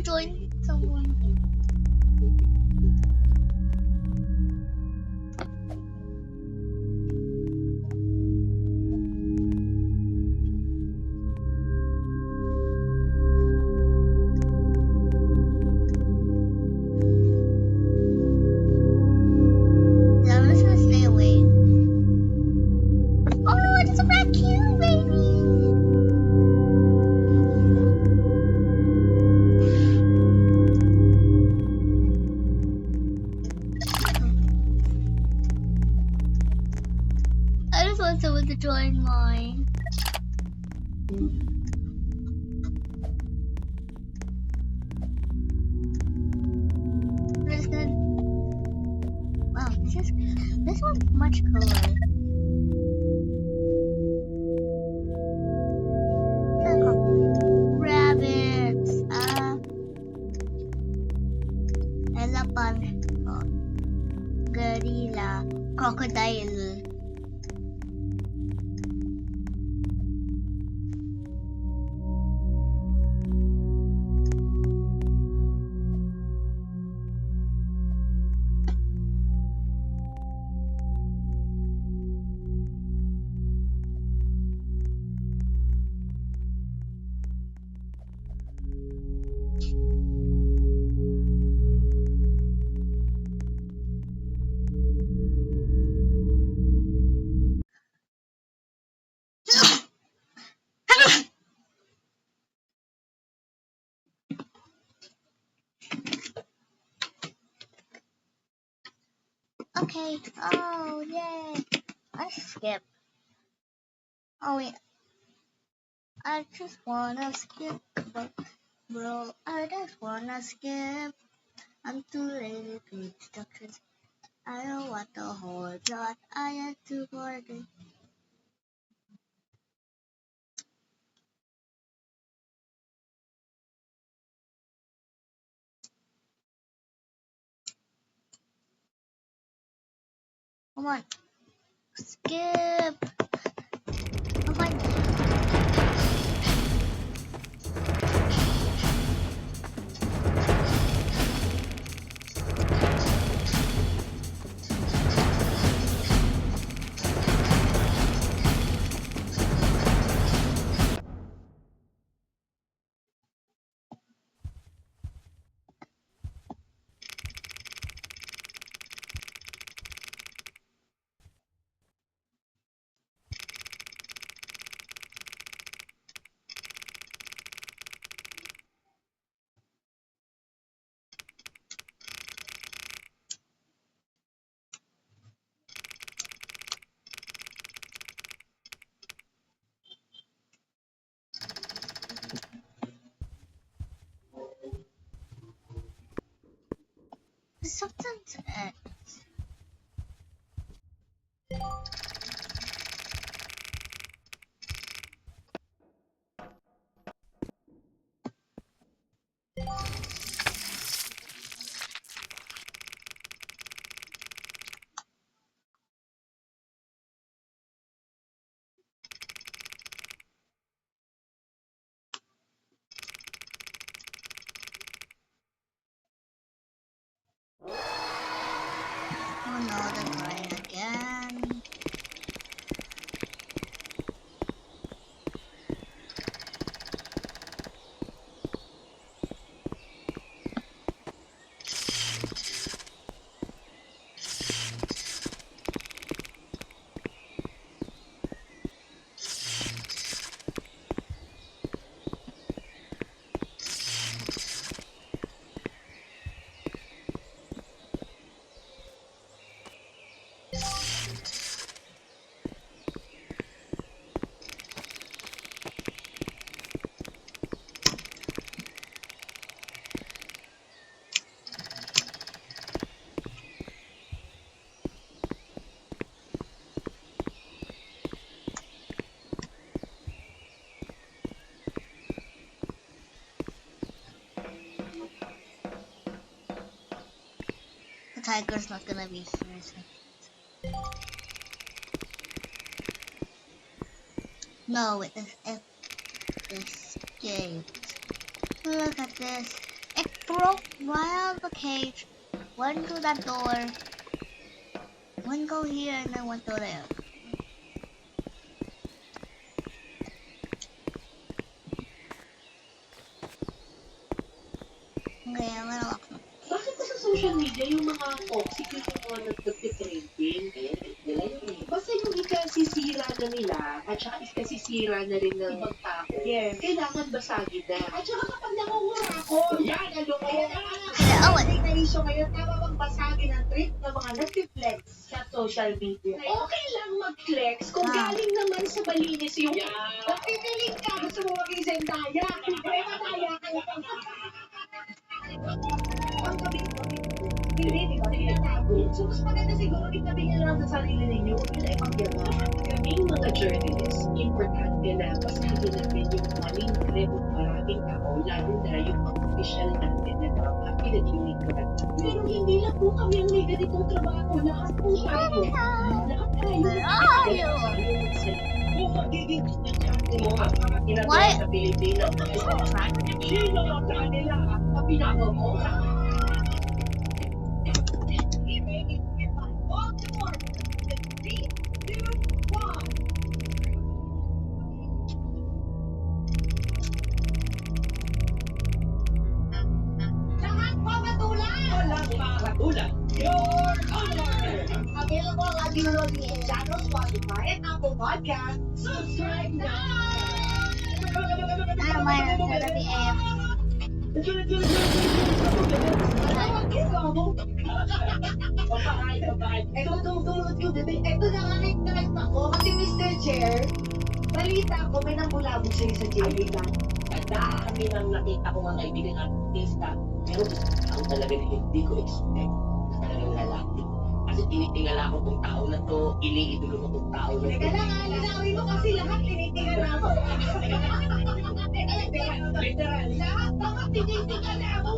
join someone. I'm just gonna stay away. Oh, it's a raccoon, baby! I just want someone to join mine. I'm just gonna. Wow, this one's much cooler. Rabbits. Elephant. Gorilla. Crocodile. Okay. Oh, yay. I skip. Oh, wait. I just wanna skip, bro. I just wanna skip. I'm too lazy to read instructions. I don't want the whole lot. I had to forget. Come on. Skip. Oh my God. Something's Oh no, they're crying again. The tiger's not gonna be here. No, it escaped. Look at this. It broke one of the cage. One to that door. One go here and then one go there. Okay, I'm gonna lock them. Bakit ba sa social media yung mga toxic yung mga nagtag-trending? Nila yun. Basta yung ikasisira na nila at saka ikasisira na rin ng ibang tao. Yes. Kailangan basagin na. At saka kapag nangungura ako, yan, ano kaya naman Oh, what? na issue ngayon, tama bang basagin ang trip ng mga nag-flex sa social media? Okay lang mag-flex kung galing naman sa malinis yung napipiling ka, gusto mo maging Zendaya. Kaya mataya ka lang. Ang hindi, di ba? Tinatago. So, mas maganda siguro itabi nyo lang sa sarili ninyo. Huwag nyo na ipagyama. Kaming mga journalists, importante na basahin natin yung maling trip ng maraming tao, lalo na yung mga official natin na dapat pinaginig ko natin. Pero hindi lang po kami ang may ganitong trabaho. Lahat po tayo. Lahat tayo. Tayo. Kung magiging estudyante mo ang mga ginagawa Why? sa Pilipinas, sino ang kanila ang pinagawa mo? Your honor! Available at European channel, Spotify, and Apple Podcast. Subscribe now! I don't mind, I'm gonna be AF. Ito na nga nag-type ako kasi Mr. Chair, balita ko may nambulabog sa'yo sa Jerry lang. Dami nang nakita ko mga kaibigan artista, pero ako talaga na hindi ko expect na talagang lalaki. Kasi tinitingala ko kung tao na to, iniidolo ko kung tao na to. Teka lang, linawin mo kasi lahat tinitingala ko. Literal, lahat mga tinitingala ko.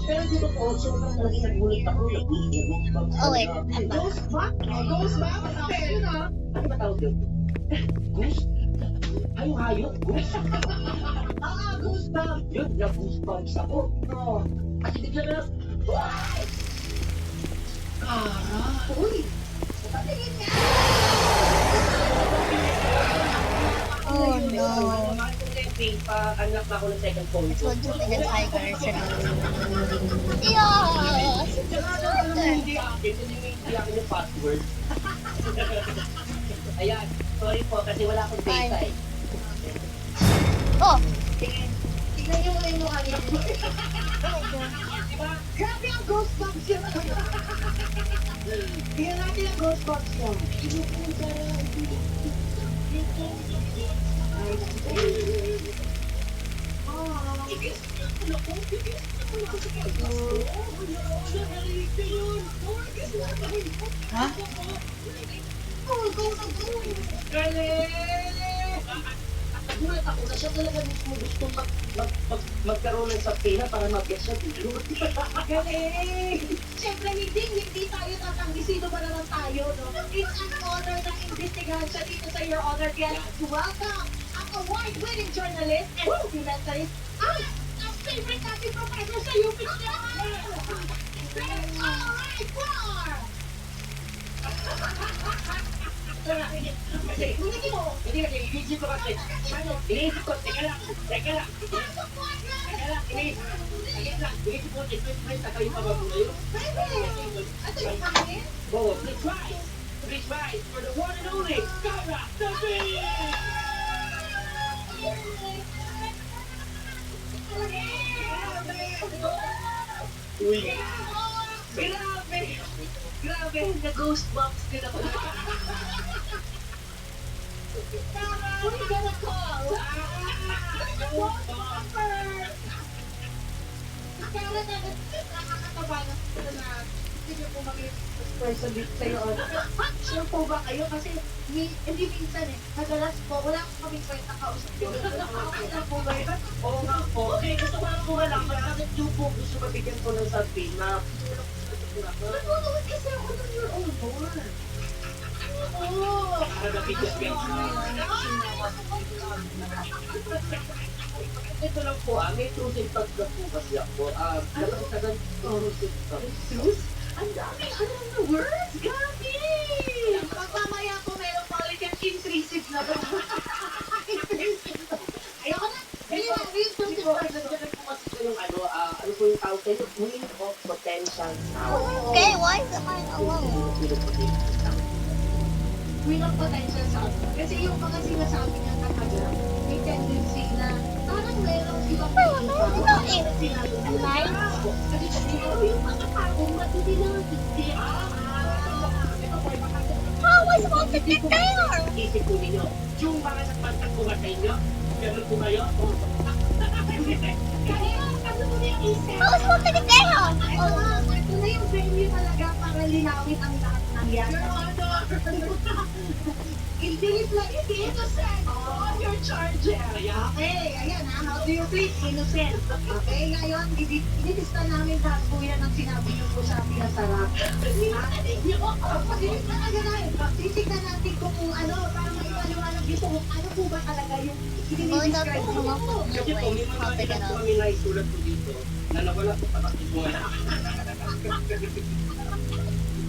Pero dito po, sobrang lagi nagulit ako. Oh, wait. I'm back. Ghost ba? Ghost ba? Yun ah. Ano ba tawag yun? Ghost? Ay, hayop, ghost. Goosebumps. Yun, na-goosebumps ako. Oo. Kasi bigla na, wow! Uy! Patingin niya! Oh no. Pa-unlock na ako ng second phone It's ko. one to the tigers. Yeah! Hindi akin, hindi akin yung password. Ayan, sorry po kasi wala akong data eh. Oh! Tingnan niyo muna yung mukha niya. Diba? Grabe ang Ghostbumps yun. Tingnan natin ang Ghostbumps yun. Huh? Nagulat ako na siya talaga mismo gusto magkaroon ng sapina para mag-get siya dito. Galing! Siyempre, hindi tayo tatanggi. Sino ba naman tayo, no? It's an honor na imbestigahan siya dito sa Your Honor. Kaya welcome ang award-winning journalist and documentarist at ang favorite natin professor sa UP. Let's all right, war! Kasi, hindi mo. Hindi kasi, inisip ko kasi. Ano, inisip ko, teka lang. Inisip ko, takay pa ba mo ngayon? Ito yung kami? Oo, please rise for the one and only, Cara David! Uy! Grabe, na-Ghostbumps din ako. What are you gonna call? Ghostbumper! Kaya nakakataba na hindi niyo po mag-person sa'yo. Sure po ba kayo? Kasi hindi minsan eh. Madalas po, wala akong kaming kwenta kausap yun. Okay lang po ba yun? Oo nga po. Okay, gusto ko lang po malaman. Bakit yung po gusto mabigyan ko ng sabihin na nagulungan kasi ako ng your own born. Oo. Para napigyan ka. Ito lang po, may cruising pag na po kasi ako. Nagkakasagan cruising pag. Sus, ang dami, na words, gabi! Pag mamaya po meron pa ulit yung intrinsic na doon. Ayoko na. Real Hindi po, nandiyan po kasi ko yung ano po yung tawag kayo, wing of potential sound. Okay, why is it mine alone? Wheel of potential sound. Kasi yung mga sinasabi niya talaga, may tendency na parang merong ibang sinabi. Kasi yung mga tagong matindi na hindi. How was I supposed to get there? Isip po ninyo, yung mga nagpantag po ba sa inyo? Ganun po kayo? Kaya, ano mo na yung isip? How was I supposed to get there? Ito na yung venue talaga para linawin ang lahat ng yan. Delete lang yung innocent on your charger. Okay, ayan ha. How do you treat innocent? Okay, ngayon, ididista namin lahat po yan ang sinabi niyo po sa amin na sarap. Pag-delete na agad na. Titignan natin kung ano, para maipaliwanag dito kung ano po ba talaga yung Well, it's up to describe come up mo. with Kasi new po, may ways mga to pick it ilan po up. kami naisulat po dito na nawala po patakit mo na.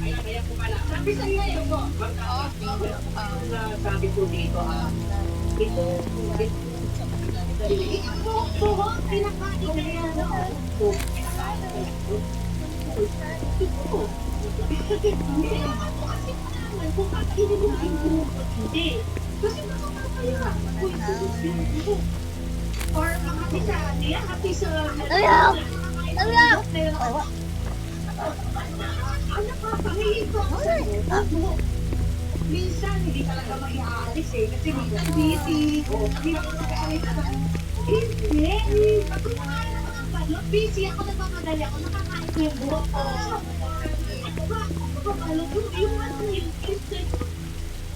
Kaya po pala. Sabi sa iyo yun po. Sabi po dito, ito, Buhok, pinakain na yan. Hindi naman po kasi malaman kung kakainin mo yung buhok o hindi. Kasi makakaya. Or makati sa niya, hati sa... Ayaw! Ayaw! Ang nakakahihipo sa buhok. Minsan, hindi talaga mag-aalis eh. Kasi minsan busy. Hindi ako mag-aalis na. Hindi. Pag kumakain ako ng balot, busy ako, nagmamadali ako, nakakain ko yung buhok ko. Balot, yung ano yung instant.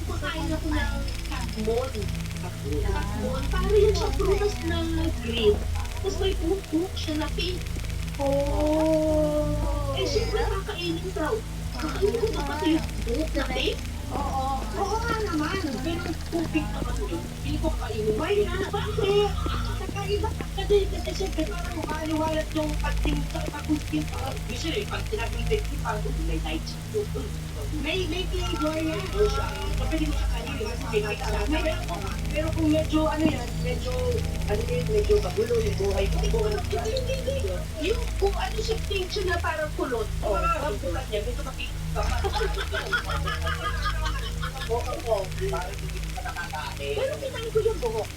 Kumakain ako ng kakmon. Kakmon. Parang yung siya prutas na green. Tapos may buhok siya na pink. Oh. Eh, syempre kakainin daw. Kakainin ko ba pati yung buhok na pink? Oo. Oo nga naman. pero kung pink naman yun, hindi ko kainin. Why not? Bakit? Kakaiba. Kasi siyempre parang maliwalat yung pag-ting kasi pag tinaging technique, parang may light chip yun. May flavor yan. So, pwede mo siya kainin kasi may light siya. Pero kung medyo, ano yan, medyo magulo yung buhay. Hindi. Yung kung ano siya pink siya na parang kulot. Parang bulat niya, medyo makikita. Oo, parang hindi ko pa nakakain. Pero kinain ko yung buhok.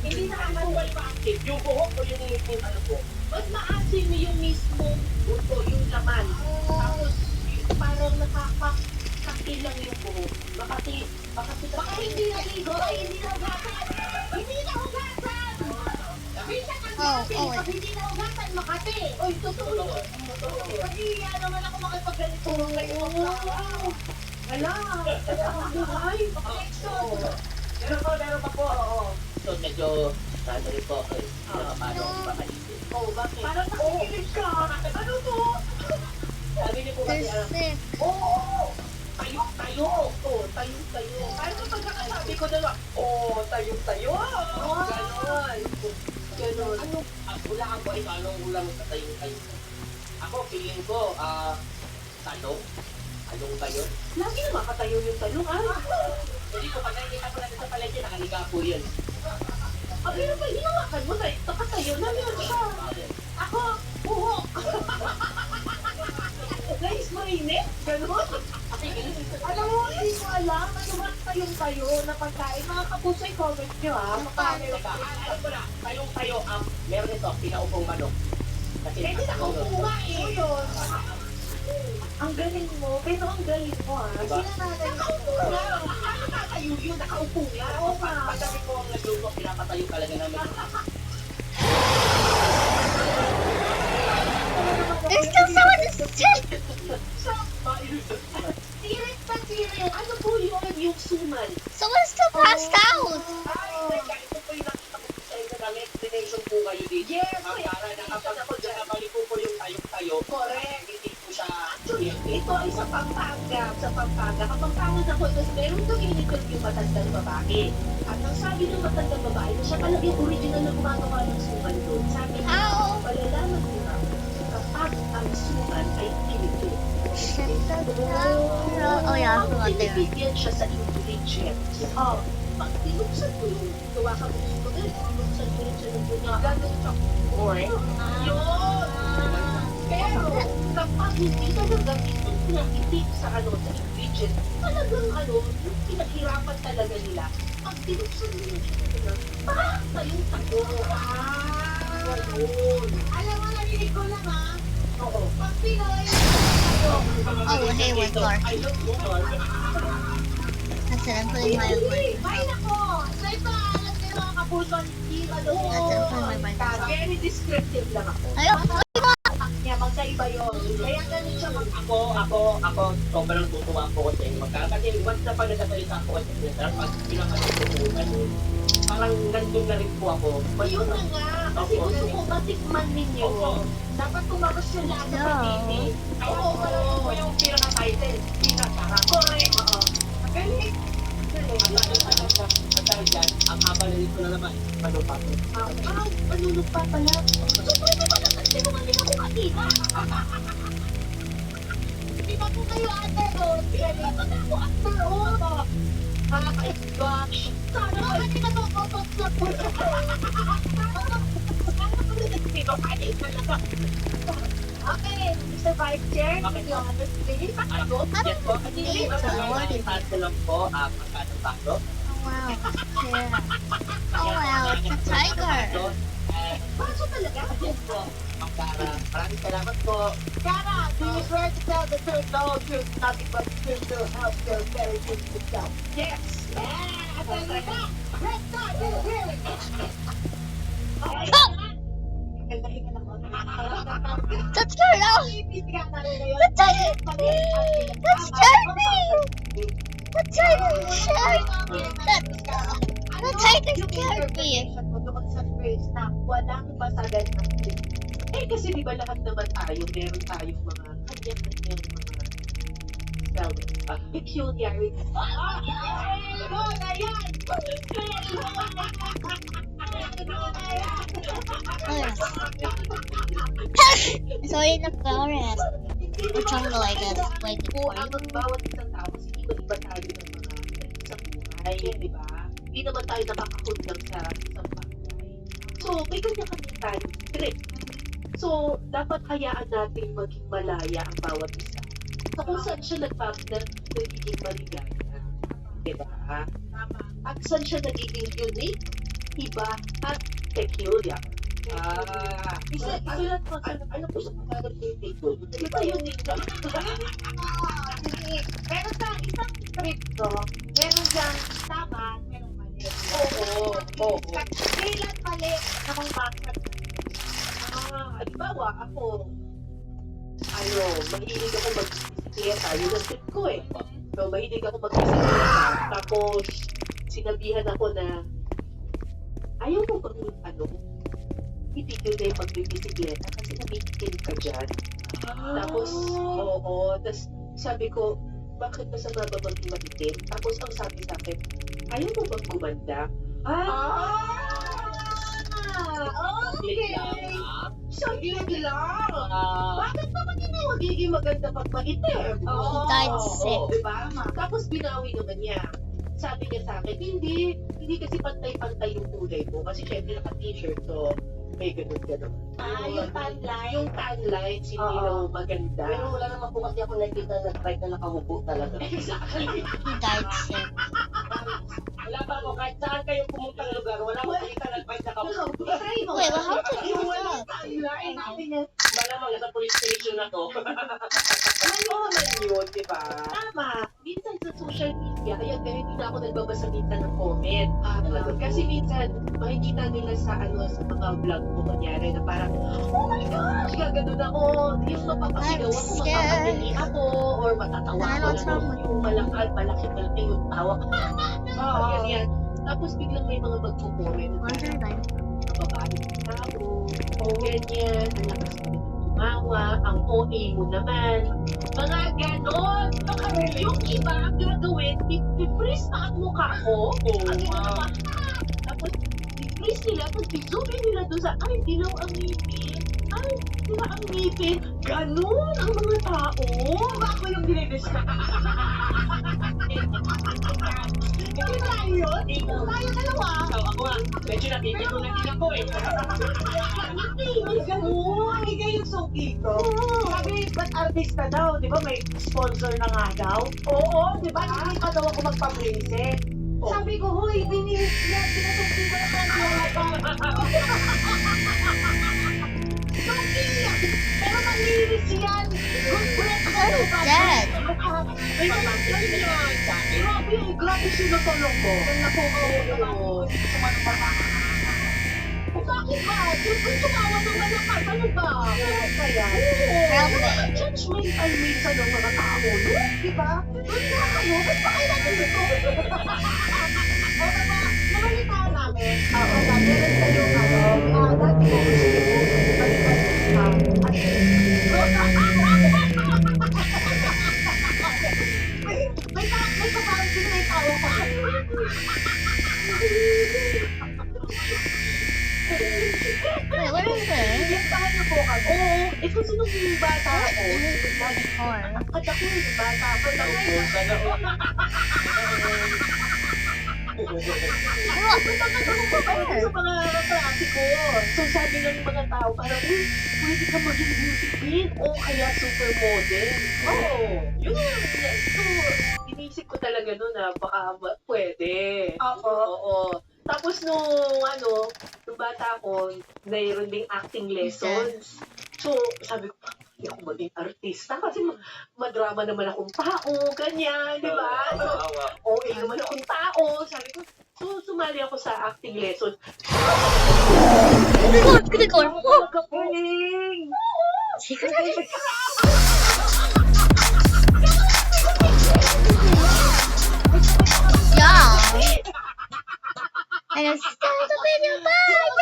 Hindi na ang buhay pa-active. Yung buhok o yung ano po? Mas maasim yung mismo buto, yung laman. Tapos parang nakakakaki lang yung buhok. Makati. Baka hindi naligo, hindi naugatan. Hindi naugatan! Minsan ang gabi, pag hindi naugatan, makati. Oy, totoo. Kasi naman ako makipagganito ngayon. Wala. Ay, protection. Meron pa po, oo. So, medyo, ano rin po, paano makaisip. Oh, bakit? Parang nakikinig ka. Ano to? Sabi niyo po kasi, They're sick. oo, tayo. Paano pag nakasabi ko na lang, tayo. Ganon. Ano? Hulaan ko, ito, anong hulang sa tayo? Ako, feeling ko, talong. Talong ba yun? Lagi naman katayo yung talong, ah. Hindi ko, pag nakikita ko natin sa palengke, nakaliga po yun. Pero pag hinawakan mo, nakatayo na meron siya. Ako, buhok. Guys, mainit? Ganon? Alam mo, hindi ko alam. Ano ba tayong-tayo na pagkain? Mga kapusoy, comment nyo, ah. Alam ko na, tayong-tayo, meron ito, pinaupong manok. Kasi Pwede na kung kuha eh. Yun. Ang galing mo, pero ang galing mo, ah. Diba? Sila natin. Nakaupo nga. Ano nakatayo yun? Nakaupo nga. Oo nga. Pagdating ko ang nagluto, pinapatayo talaga namin. There's still someone to sick. So, tirit pa tirit. Ano po yun yung suman? Someone's still passed out. Ay, ito po yung nakita ko sa inyo na may explanation po kayo dito. Yes, Para na kapag nakabalik po yung tayo-tayo, correct. hindi po siya ito ay sa Pampanga. Sa Pampanga. Kapampangan ako, tapos meron kang in-interview matandang babae. At ang sabi ng matandang babae, na siya talaga yung original na gumagawa ng suman doon. Sabi niya, How? malalaman mo na kapag ang suman ay pinipit. Oh yeah, I forgot there. Pinipigyan siya sa ingredients. Oh, pag tinuksan ko yung gawa ka mo dito, tinuksan ko rin siya ng ganyan. Gano'n siya. Orange. Yun! Pero, kapag hindi ka nagamitin na itik sa sa ingredients, talagang yung pinaghirapan talaga nila. Pag tinuksan mo yung siya basta yung tago. Yun. Alam mo, narinig ko lang Oo. Pag Pinoy, Oh, hey, one car. I love suman. I said I'm putting my away. Ay, nako! So ito, alam kayo mga kapuso, hindi That's it, put my mic on. Very descriptive lang ako. Ayun, Niya, magkaiba yun. Kaya ganun siya Ako, sobrang tutuwa po ko sa inyo. Kasi once na pag nagsasalita po kasi sa pag pinakatutunan, parang nandun na rin po ako. Yun na nga. Kasi Opo. gusto ko matikman ninyo. Opo. Dapat tumakas yung lahat sa No. pagkini. Kaya po pala yun po yung pinaka-title, pinaka-sarap. Correct. Oo. Magaling. At dahil dyan, ang kapalit ko na naman, panupa. Manulog pa pala. So, pwede ba na sinungaling ako kanina? Di ba po kayo ate? Di ba ako after all? Gosh. Sana ba hindi ka tututot na po? Okay, Mr. Vice Chair, Okay. you honest please. Ano? Yes po. Dito, what is Taas ko lang po, pagkatang baso. oh wow, yeah. Oh wow, it's a tiger. Baso talaga? Yes po. Ang Kara. Maraming salamat po. Kara, do you swear to tell the truth, the whole truth, nothing but the truth, to help your very good self? Yes! Yeah! At the end, let's start this hearing! Okay. That's good. Oh, the tiger. That's turning. The tiger scared. The tiger scared me. Walang masagal ng kasi di ba lahat naman tayo, meron tayong mga kanya-kanyang mga peculiarity. So in the forest, or jungle, I guess, like Kung ang bawat isang tao, kasi iba-iba tayo ng mga sa buhay, di ba? Hindi naman tayo nakakahod lang sa isang bagay. So, may kanya-kanya tayo trip. So, dapat hayaan natin maging malaya ang bawat isa. So, kung saan siya nagiging maligaya. Di ba? At saan siya nagiging unique, iba, at peculiar. Isa lang po, ano po sa pagkagat yung table? Di ba unique na? Pero sa isang kripto, meron dyan tama, meron mali. Oo. Kailan mali namang bakit? Halimbawa, ako, mahilig ako mag-bisikleta. Yun ang tip ko eh. So, mahilig ako mag-bisikleta. Tapos, sinabihan ako na, ayaw mo bang, itigil na yung mag-bisikleta kasi namitin ka dyan. Tapos, tapos sabi ko, bakit masama ba maging maitim? Tapos, ang sabi sa akin, ayaw mo bang gumanda? Okay. Saglit lang. Bakit naman hindi magiging maganda pag maitim? He died sick. Diba? Tapos binawi naman niya. Sabi niya sa akin, hindi kasi pantay-pantay yung kulay mo. Kasi syempre naka-t-shirt, so may ganun-ganun. Yung tan lines? Yung tan lines, hindi daw maganda. Pero wala naman po kasi ako nakikita na bike na nakahubo talaga. Exactly. He died sick. Wala pa ako, kahit saan kayo pumuntang lugar, wala akong nakikita na bike nakahubo. Wait, well, how did you Yung know? tan line, sabi niya, Malamang nasa police station na to. ano naman yun, di ba? Tama. Minsan sa social media, kaya hindi na ako nagbabasa minsan ng comment. Kasi minsan, makikita nila sa sa mga vlog ko, kunyari, na parang, oh my gosh, gaganon ako. Yung mapapasigaw ako, I'm scared. mapapagili ako, or matatawa I ako know what's wrong na with yung malaki yung tawa. Ganyan. Tapos biglang may mga magpo-comment. What's your name? Babae tao, ganyan, ang lakas mo tumawa, ang OA mo naman, Mga ganon. Yung iba ang gagawin, i-freeze na ang mukha ko. Ang ginagawa, tapos i-freeze nila, tapos i-zoom nila doon sa, ay, dilaw ang ngipin. Ay, sila ang ngipin. Ganon ang mga tao. Ba ako yung dinidiscuss? Hindi tayo yun. Tayo dalawa. Ikaw, ako nga. Medyo napipiko na din ako eh. Hindi, may ganon. Ay, yung suki ko. Sabi, ba't artista daw? Di ba may sponsor na nga daw? Oo, di ba? Hindi pa daw ako magpa-bracelet. Sabi ko, huy, pinasukti ko na Suki yan! Pero malinis yan! Good breath ka daw ba? Dead. May pagpapalagay na naman sa akin. Grabe sinutulong ko. Yan na po ako. Bakit ba? Kung tumawa naman ang ano ba? Kaya, Helping. Judgmental minsan ng mga tao, no? di ba? Doon na kayo, ba't pa kayo nandito? Eto ba, nabalitaan namin, na meron kayong dati ko gusto ko balikan may kaparang sila may tawa pa. Wait, what is this? Listahan niyo po kami. Oo, eh kasi nung bata What ako, is this for? at ako yung bata ako lang Opo, sana all. What? sa mga klase ko. So sabi ng mga tao, parang, pwede ka maging beauty queen o kaya supermodel. Oo, yun yung, so, inisip ko talaga nun na baka pwede. Oo. Tapos nung bata ako, mayroon ding acting lessons. So, sabi ko, hindi ako maging artista kasi madrama naman akong tao, ganyan, di ba? So, okay naman akong tao. Sabi ko, so, sumali ako sa acting lessons. Oh my god, gonna go. Whoa. Galing! Yeah. And it's still the video. Bye.